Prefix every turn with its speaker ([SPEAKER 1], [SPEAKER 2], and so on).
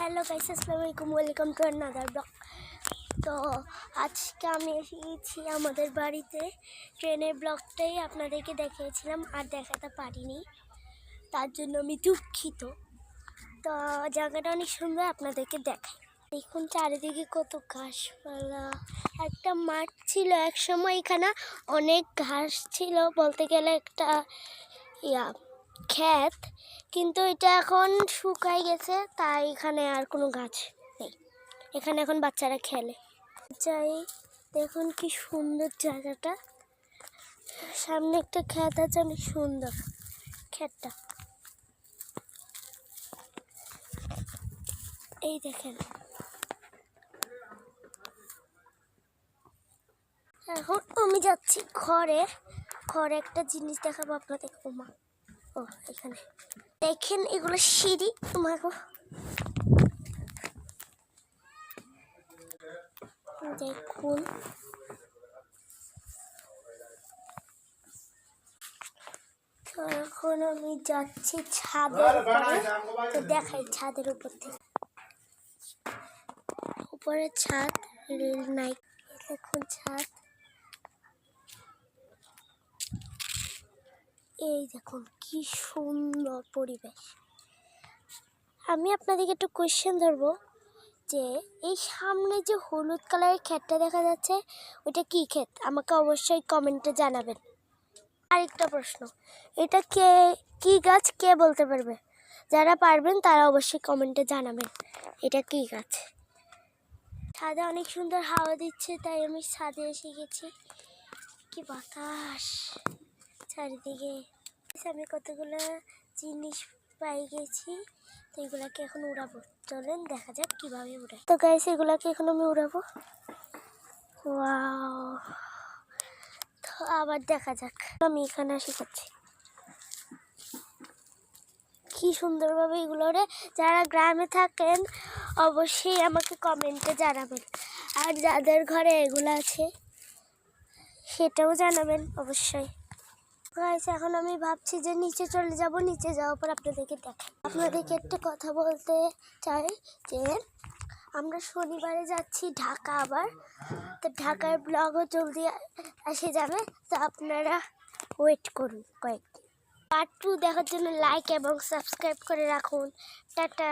[SPEAKER 1] Hello guys, আসসালামু আলাইকুম, welcome to another blog. তো আজকে আমি এসেছি আমাদের বাড়িতে। ট্রেনের ব্লগটাই আপনাদেরকে দেখিয়েছিলাম, আর দেখাতে পারিনি, তার জন্য আমি দুঃখিত। তো জায়গাটা অনেক সুন্দর, আপনাদেরকে দেখাই। দেখুন চারিদিকে কত ঘাসপালা। একটা মাঠ ছিল এক সময়, এখানে অনেক ঘাস ছিল, বলতে গেলে একটা ক্ষেত, কিন্তু এটা এখন শুকাই গেছে, তাই এখানে আর কোনো গাছ নেই। এখানে এখন বাচ্চারা খেলে। যাই, দেখুন কি সুন্দর জায়গাটা। সামনে একটা ক্ষেত আছে, অনেক সুন্দর ক্ষেতটা। এই দেখেন, এখন আমি যাচ্ছি ঘরে। ঘরে একটা জিনিস দেখাবো আপনাদের। ওমা, ও এখানে দেখেন, এগুলো সিঁড়ি। তোমাকে দেখুন, এখন আমি যাচ্ছি ছাদের উপরে। তো দেখাই ছাদের উপর থেকে, উপরে ছাদ, রেল নাই। দেখুন ছাদ, এই দেখুন কি সুন্দর পরিবেশ। আমি আপনাদেরকে একটু কোয়েশ্চেন ধরবো, যে এই সামনে যে হলুদ কালারের ক্ষেতটা দেখা যাচ্ছে, ওইটা কি ক্ষেত? আমাকে অবশ্যই কমেন্টে জানাবেন। আরেকটা প্রশ্ন, এটা কি গাছ, কে বলতে পারবে? যারা পারবেন তারা অবশ্যই কমেন্টে জানাবেন এটা কি গাছ। ছাদে অনেক সুন্দর হাওয়া দিচ্ছে, তাই আমি ছাদে এসে গেছি। কি বাতাস চারিদিকে। আমি কতগুলো জিনিস পাই গেছি, তো এগুলাকে এখন উড়াবো। চলেন দেখা যাক কিভাবে উড়াই। তো গাইস, এগুলাকে এখন আমি উড়াবো। ওয়াও, তো আবার দেখা যাক। আমি এখানে শিখাচ্ছি কি সুন্দরভাবে এগুলো ওড়ে। যারা গ্রামে থাকেন অবশ্যই আমাকে কমেন্টে জানাবেন, আর যাদের ঘরে এগুলো আছে সেটাও জানাবেন অবশ্যই। গাইস, এখন আমি ভাবছি যে নিচে চলে যাব। নিচে যাওয়ার পর আপনাদেরকে দেখাই। আপনাদেরকে একটা কথা বলতে চাই, যে আমরা শনিবারে যাচ্ছি ঢাকা আবার। তো ঢাকার ব্লগও জলদি এসে যাবে, তো আপনারা ওয়েট করুন কয়েকদিন। পার্ট 2 দেখার জন্য লাইক এবং সাবস্ক্রাইব করে রাখুন। টাটা।